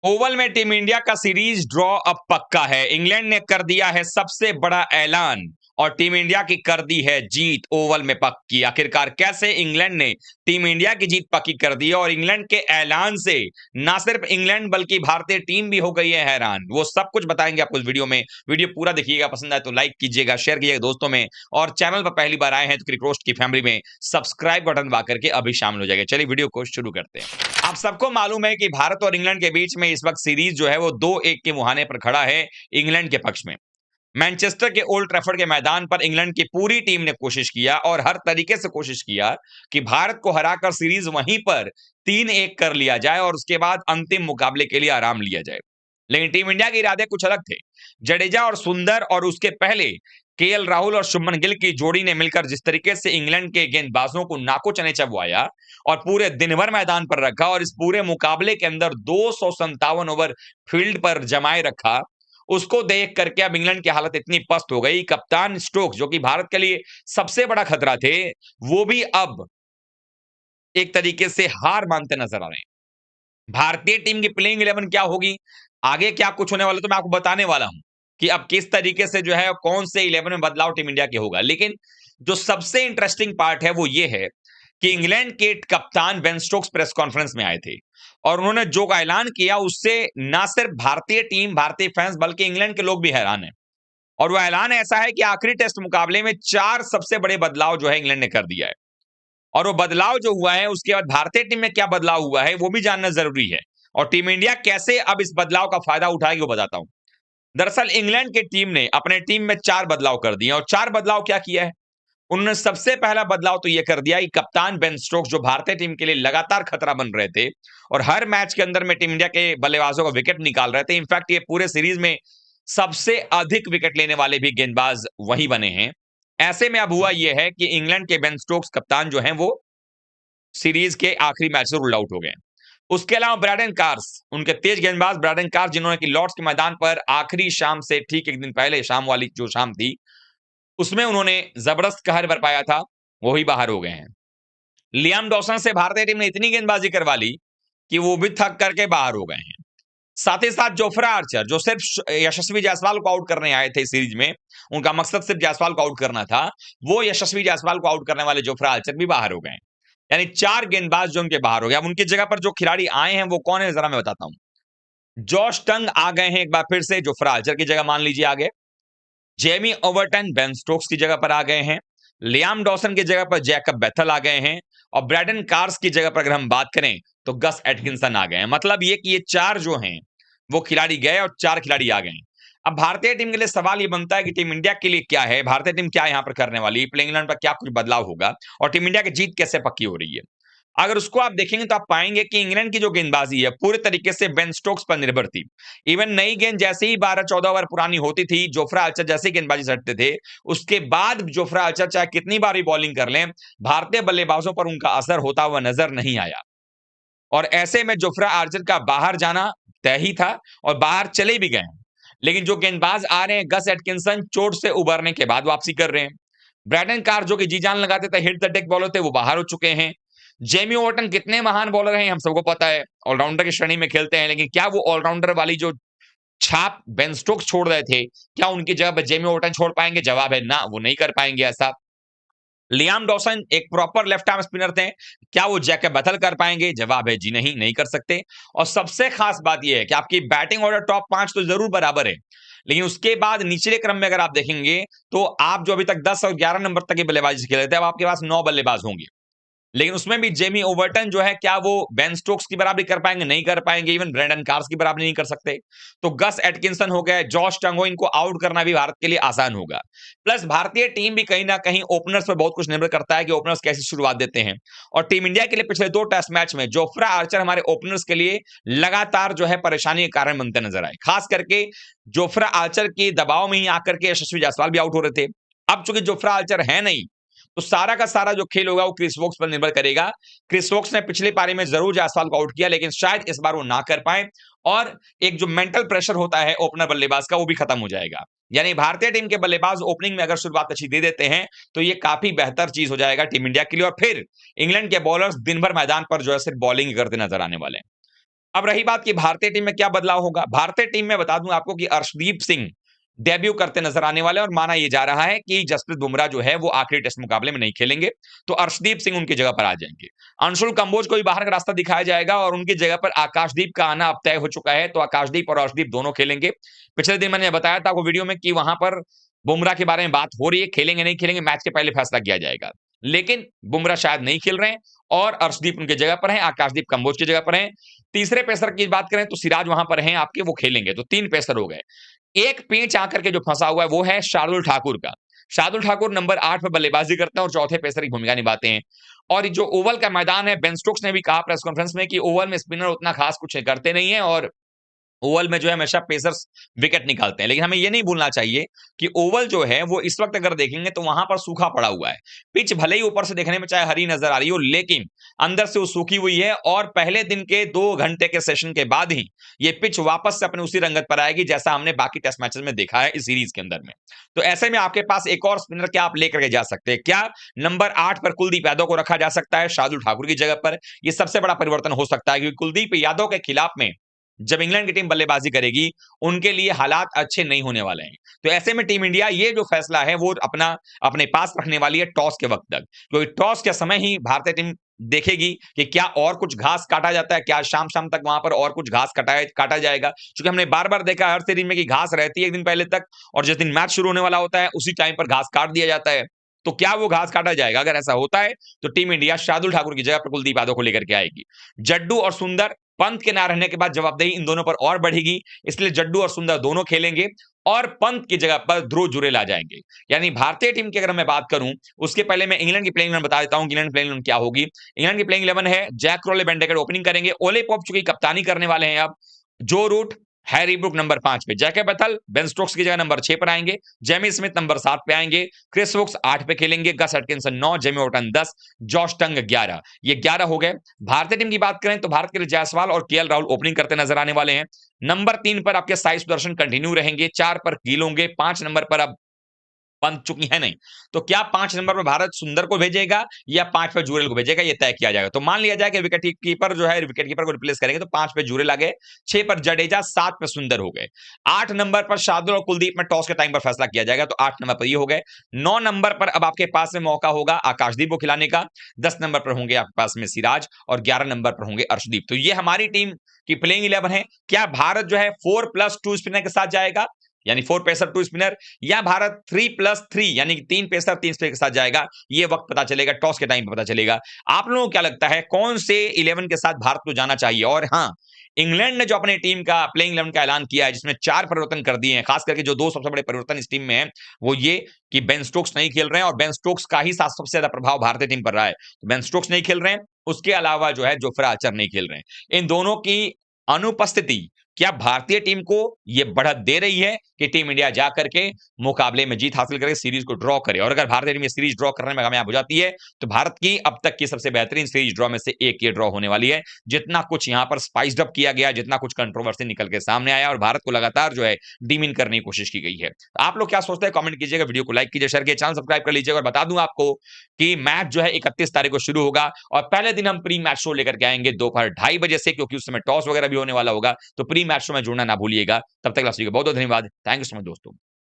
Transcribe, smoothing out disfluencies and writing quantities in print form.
Oval में team India का series draw अब पक्का है। इंग्लैंड ने कर दिया है सबसे बड़ा ऐलान और टीम इंडिया की कर दी है जीत ओवल में पक्की। आखिरकार कैसे इंग्लैंड ने टीम इंडिया की जीत पक्की कर दी और इंग्लैंड के ऐलान से ना सिर्फ इंग्लैंड बल्कि भारतीय टीम भी हो गई है हैरान। वो सब कुछ बताएंगे आपको इस वीडियो में। वीडियो पूरा देखिएगा, पसंद आए तो लाइक कीजिएगा, शेयर कीजिएगा दोस्तों में, और चैनल पर पहली बार आए हैं तो क्रिक रोस्ट की फैमिली में सब्सक्राइब बटन दबा करके अभी शामिल हो जाएगा। चलिए वीडियो को शुरू करते हैं। आप सबको मालूम है कि भारत और इंग्लैंड के बीच में इस वक्त सीरीज जो है वो 2-1 के मुहाने पर खड़ा है इंग्लैंड के पक्ष में। मैनचेस्टर के ओल्ड ट्रैफर्ड के मैदान पर इंग्लैंड की पूरी टीम ने कोशिश किया और हर तरीके से कोशिश किया कि भारत को हराकर सीरीज वहीं पर 3-1 कर लिया जाए और उसके बाद अंतिम मुकाबले के लिए आराम लिया जाए। लेकिन टीम इंडिया के इरादे कुछ अलग थे। जडेजा और सुंदर और उसके पहले केएल राहुल और शुभमन गिल की जोड़ी ने मिलकर जिस तरीके से इंग्लैंड के गेंदबाजों को नाको चने चबवाया और पूरे दिन भर मैदान पर रखा और इस पूरे मुकाबले के अंदर 257 ओवर फील्ड पर जमाए रखा, उसको देख करके अब इंग्लैंड की हालत इतनी पस्त हो गई। कप्तान स्टोक्स जो कि भारत के लिए सबसे बड़ा खतरा थे, वो भी अब एक तरीके से हार मानते नजर आ रहे हैं। भारतीय टीम की प्लेइंग 11 क्या होगी, आगे क्या कुछ होने वाला, तो मैं आपको बताने वाला हूं कि अब किस तरीके से जो है कौन से 11 में बदलाव टीम इंडिया के होगा। लेकिन जो सबसे इंटरेस्टिंग पार्ट है वो ये है कि इंग्लैंड के कप्तान बेन स्टोक्स प्रेस कॉन्फ्रेंस में आए थे और उन्होंने जो ऐलान किया उससे ना सिर्फ भारतीय टीम, भारतीय फैंस, बल्कि इंग्लैंड के लोग भी हैरान हैं। और वो ऐलान ऐसा है कि आखिरी टेस्ट मुकाबले में 4 सबसे बड़े बदलाव जो है इंग्लैंड ने कर दिया है। और वो बदलाव जो हुआ है उसके बाद भारतीय टीम में क्या बदलाव हुआ है वो भी जानना जरूरी है और टीम इंडिया कैसे अब इस बदलाव का फायदा उठाएगी वो बताता हूं। दरअसल इंग्लैंड की टीम ने अपने टीम में 4 बदलाव कर दिए और 4 बदलाव क्या किया है। उन्होंने सबसे पहला बदलाव तो यह कर दिया कि कप्तान बेन स्टोक्स जो भारतीय टीम के लिए लगातार खतरा बन रहे थे और हर मैच के अंदर में टीम इंडिया के बल्लेबाजों का विकेट निकाल रहे थे, इनफैक्ट ये पूरे सीरीज में सबसे अधिक विकेट लेने वाले भी गेंदबाज वही बने हैं। ऐसे में अब हुआ यह है कि इंग्लैंड के बेन स्टोक्स कप्तान जो हैं वो सीरीज के आखिरी मैच से रूल आउट हो गए। उसके अलावा ब्रैडन कार्स, उनके तेज गेंदबाज ब्रैडन कार्स, जिन्होंने कि लॉर्ड्स के मैदान पर आखिरी शाम से ठीक एक दिन पहले शाम वाली जो शाम थी उसमें उन्होंने जबरदस्त कहर बरपाया था, वो ही बाहर हो गए हैं। लियाम डॉसन से भारतीय टीम ने इतनी गेंदबाजी करवा ली कि वो भी थक करके बाहर हो गए हैं। साथ ही साथ जोफ्रा आर्चर जो सिर्फ यशस्वी जायसवाल को आउट करने आए थे इस सीरीज में, उनका मकसद सिर्फ जायसवाल को आउट करना था, वो यशस्वी जायसवाल को आउट करने वाले जोफ्रा आर्चर भी बाहर हो गए। यानी 4 गेंदबाज जो उनके बाहर हो गए। अब उनकी जगह पर जो खिलाड़ी आए हैं वो कौन है जरा मैं बताता हूं। जॉश टंग आ गए हैं एक बार फिर से, जोफ्रा आर्चर की जगह मान लीजिए आ गए। जेमी ओवर्टन बेन स्टोक्स की जगह पर आ गए हैं। लियाम डॉसन की जगह पर जैकब बेथल आ गए हैं और ब्रैडन कार्स की जगह पर अगर हम बात करें तो गस एटकिंसन आ गए हैं। मतलब ये कि ये 4 जो हैं वो खिलाड़ी गए और 4 खिलाड़ी आ गए हैं। अब भारतीय टीम के लिए सवाल ये बनता है कि टीम इंडिया के लिए क्या है, भारतीय टीम क्या यहां पर करने वाली है, प्लेइंग इलेवन पर क्या कुछ बदलाव होगा और टीम इंडिया की जीत कैसे पक्की हो रही है। अगर उसको आप देखेंगे तो आप पाएंगे कि इंग्लैंड की जो गेंदबाजी है पूरे तरीके से बेन स्टोक्स पर निर्भर थी। इवन नई गेंद जैसे ही 12-14 ओवर पुरानी होती थी, जोफ्रा आर्चर जैसे ही गेंदबाजी सटते थे, उसके बाद जोफ्रा आर्चर चाहे कितनी बार भी बॉलिंग कर लें, भारतीय बल्लेबाजों पर उनका असर होता हुआ नजर नहीं आया। और ऐसे में जोफ्रा आर्चर का बाहर जाना तय ही था और बाहर चले भी गए। लेकिन जो गेंदबाज आ रहे हैं, गस एटकिंसन चोट से उबरने के बाद वापसी कर रहे हैं। ब्रैडन कार जो कि जी जान लगाते थे, हिट द डेक बॉलर थे, वो बाहर हो चुके हैं। जेमी ओवर्टन कितने महान बॉलर हैं हम सबको पता है, ऑलराउंडर की श्रेणी में खेलते हैं, लेकिन क्या वो ऑलराउंडर वाली जो छाप बेन स्टोक्स छोड़ रहे थे, क्या उनकी जगह पर जेमी ओवर्टन छोड़ पाएंगे? जवाब है ना, वो नहीं कर पाएंगे ऐसा। लियाम डॉसन एक प्रॉपर लेफ्ट आर्म स्पिनर थे, क्या वो जैकब बेथल कर पाएंगे? जवाब है जी नहीं, नहीं कर सकते। और सबसे खास बात यह है कि आपकी बैटिंग ऑर्डर टॉप 5 तो जरूर बराबर है, लेकिन उसके बाद निचले क्रम में अगर आप देखेंगे तो आप जो अभी तक 10 और 11 नंबर तक की बल्लेबाजी खेल रहे थे, अब आपके पास 9 बल्लेबाज होंगे। लेकिन उसमें भी जेमी ओवर्टन जो है, क्या वो बेन स्टोक्स की बराबरी कर पाएंगे? नहीं कर पाएंगे। इवन ब्रेंडन कार्स की बराबरी नहीं कर सकते। तो गस एटकिंसन हो गए, जॉश टंगो, इनको आउट करना भी भारत के लिए आसान होगा। प्लस भारतीय टीम भी कहीं ना कहीं ओपनर्स पर बहुत कुछ निर्भर करता है कि ओपनर्स कैसी शुरुआत देते हैं। और टीम इंडिया के लिए पिछले 2 टेस्ट मैच में जोफ्रा आर्चर हमारे ओपनर्स के लिए लगातार जो है परेशानी के कारण बनते नजर आए। खास करके जोफ्रा आर्चर के दबाव में ही आकर के यशस्वी जायसवाल भी आउट हो रहे थे। अब चूंकि जोफ्रा आर्चर है नहीं, तो सारा का सारा जो खेल होगा वो क्रिस वोक्स पर निर्भर करेगा। क्रिस वोक्स ने पिछली पारी में जरूर जायसवाल को आउट किया, लेकिन शायद इस बार वो ना कर पाए और एक जो मेंटल प्रेशर होता है ओपनर बल्लेबाज का, वो भी खत्म हो जाएगा। यानी भारतीय टीम के बल्लेबाज ओपनिंग में अगर शुरुआत अच्छी दे देते हैं तो ये काफी बेहतर चीज हो जाएगा टीम इंडिया के लिए। और फिर इंग्लैंड के बॉलर्स दिन भर मैदान पर जो है सिर्फ बॉलिंग करते नजर आने वाले हैं। अब रही बात कि भारतीय टीम में क्या बदलाव होगा। भारतीय टीम में बता दूं आपको कि अर्शदीप सिंह डेब्यू करते नजर आने वाले हैं और माना यह जा रहा है कि जसप्रीत बुमराह जो है वो आखिरी टेस्ट मुकाबले में नहीं खेलेंगे, तो अर्शदीप सिंह उनकी जगह पर आ जाएंगे। अंशुल कंबोज को भी बाहर का रास्ता दिखाया जाएगा और उनकी जगह पर आकाशदीप का आना अब तय हो चुका है, तो आकाशदीप और अर्शदीप दोनों खेलेंगे। पिछले दिन मैंने बताया था आपको वीडियो में कि वहां पर बुमराह के बारे में बात हो रही है, खेलेंगे नहीं खेलेंगे मैच के पहले फैसला किया जाएगा, लेकिन बुमराह शायद नहीं खेल रहे हैं और अर्शदीप उनकी जगह पर हैं, आकाशदीप कंबोज की जगह पर हैं। तीसरे पेसर की बात करें तो सिराज वहां पर हैं आपके, वो खेलेंगे, तो 3 पेसर हो गए। एक पेंच आकर के जो फंसा हुआ है वो है शार्दुल ठाकुर का। शार्दुल ठाकुर नंबर 8 पे बल्लेबाजी करते हैं और चौथे पेसर की भूमिका निभाते हैं। और जो ओवल का मैदान है, बेन स्टोक्स ने भी कहा प्रेस कॉन्फ्रेंस में कि ओवल में स्पिनर उतना खास कुछ करते नहीं है और ओवल में जो है हमेशा पेसर्स विकेट निकालते हैं, लेकिन हमें यह नहीं भूलना चाहिए कि ओवल जो है वो इस वक्त अगर देखेंगे तो वहां पर सूखा पड़ा हुआ है। पिच भले ही ऊपर से देखने में चाहे हरी नजर आ रही हो, लेकिन अंदर से वो सूखी हुई है और पहले दिन के 2 घंटे के सेशन के बाद ही ये पिच वापस से अपने उसी रंगत पर आएगी जैसा हमने बाकी टेस्ट मैचेस में देखा है इस सीरीज के अंदर में। तो ऐसे में आपके पास एक और स्पिनर क्या आप लेकर के जा सकते हैं क्या? नंबर 8 पर कुलदीप यादव को रखा जा सकता है शार्दुल ठाकुर की जगह पर। यह सबसे बड़ा परिवर्तन हो सकता है क्योंकि कुलदीप यादव के खिलाफ में जब इंग्लैंड की टीम बल्लेबाजी करेगी, उनके लिए हालात अच्छे नहीं होने वाले हैं। तो ऐसे में टीम इंडिया ये जो फैसला है वो अपना अपने पास रखने वाली है टॉस के वक्त तक, क्योंकि टॉस के समय ही भारतीय टीम देखेगी कि क्या और कुछ घास काटा जाता है, क्या शाम-शाम तक वहां पर और कुछ घास काटा जाएगा। क्योंकि हमने बार-बार देखा है हर सीरीज में कि घास रहती है 1 दिन पहले तक और जिस दिन मैच शुरू होने वाला होता है, उसी टाइम पर घास काट दिया जाता है। तो क्या वो घास काटा जाएगा? अगर ऐसा होता है, तो टीम इंडिया शार्दुल ठाकुर की जगह पर कुलदीप यादव को लेकर के आएगी। जड्डू और सुंदर पंत के ना रहने के बाद जवाबदेही इन दोनों पर और बढ़ेगी, इसलिए जड्डू और सुंदर दोनों खेलेंगे और पंत की जगह पर ध्रुव जुरेल आ जाएंगे। यानी भारतीय टीम की अगर मैं बात करूं, उसके पहले मैं इंग्लैंड की प्लेइंग 11 बता देता हूं कि इंग्लैंड प्लेइंग 11 क्या होगी। इंग्लैंड की प्लेइंग 11 है जैक क्रोले बेंडेकर ओपनिंग करेंगे, ओले पॉप चूंकि कप्तानी करने वाले हैं अब, जो रूट हैरी ब्रुक नंबर 5 पे, जैके बेथल बेन स्टोक्स की जगह नंबर 6 पर आएंगे, जेमी स्मिथ नंबर 7 पे आएंगे, क्रिस वुक्स 8 पे खेलेंगे, गस एटकिंसन 9, जेमी ओटन 10, जॉश टंग 11। ये 11 हो गए। भारतीय टीम की बात करें तो भारत के लिए जायसवाल और केएल राहुल ओपनिंग करते नजर आने वाले हैं। नंबर 3 पर आपके साई सुदर्शन कंटिन्यू रहेंगे, 4 पर गिल होंगे, 5 नंबर पर अब पंत चुकी है नहीं, तो क्या 5 नंबर पर भारत सुंदर को भेजेगा या 5 पे जुरेल को भेजेगा, ये तय किया जाएगा। तो मान लिया जाए कि विकेट कीपर जो है विकेट कीपर को रिप्लेस करेंगे तो 5 पे जुरेल आ गए, 6 पर जडेजा, 7 पे सुंदर हो गए, 8 नंबर पर शार्दुल और कुलदीप में टॉस के टाइम पर फैसला किया जाएगा, तो 8 नंबर पर ये हो गए। 9 नंबर पर अब आपके पास में मौका होगा आकाशदीप को खिलाने का, 10 नंबर पर होंगे आपके पास में सिराज और 11 नंबर पर होंगे अर्शदीप। तो ये हमारी टीम की प्लेइंग 11 है। क्या भारत जो है 4+2 स्पिनर के साथ जाएगा, यानी 4 पेसर 2 स्पिनर, या भारत 3+3 यानी 3 पेसर 3 स्पिनर के साथ जाएगा, ये वक्त पता चलेगा, टॉस के टाइम पे पता चलेगा। आप लोगों को क्या लगता है कौन से 11 के साथ भारत को जाना चाहिए? और हाँ, इंग्लैंड ने जो अपने टीम का प्लेइंग 11 का ऐलान किया है जिसमें 4 परिवर्तन कर दिए हैं, खास करके जो 2 सबसे बड़े परिवर्तन इस टीम में है वो ये कि बेन स्टोक्स नहीं खेल रहे हैं और बेन स्टोक्स का ही सबसे ज्यादा प्रभाव भारतीय टीम पर रहा है। तो बेन स्टोक्स नहीं खेल रहे हैं, उसके अलावा जो है जोफ्रा आर्चर नहीं खेल रहे हैं। इन दोनों की अनुपस्थिति क्या भारतीय टीम को यह बढ़त दे रही है कि टीम इंडिया जाकर के मुकाबले में जीत हासिल करके सीरीज को ड्रॉ करे? और अगर भारतीय टीम ये सीरीज ड्रॉ करने में कामयाब हो जाती है तो भारत की अब तक की सबसे बेहतरीन सीरीज ड्रॉ में से एक ये ड्रॉ होने वाली है। जितना कुछ यहां पर स्पाइस्ड अप किया गया, जितना कुछ कंट्रोवर्सी निकल के सामने आया और भारत को लगातार जो है डीमिन करने की कोशिश की गई है। आप लोग क्या सोचते हैं कमेंट कीजिएगा, वीडियो को लाइक कीजिए, शेयर कीजिए, चैनल सब्सक्राइब कर लीजिएगा। और बता दूं आपको कि मैच जो है 31 तारीख को शुरू होगा और पहले दिन हम प्री मैच शो लेकर के आएंगे दोपहर 2:30 बजे से, क्योंकि उस समय टॉस वगैरह भी होने वाला होगा। तो प्री मैच शो में जुड़ना ना भूलिएगा। तब तक आप सभी को बहुत बहुत धन्यवाद। थैंक यू सो मच दोस्तों।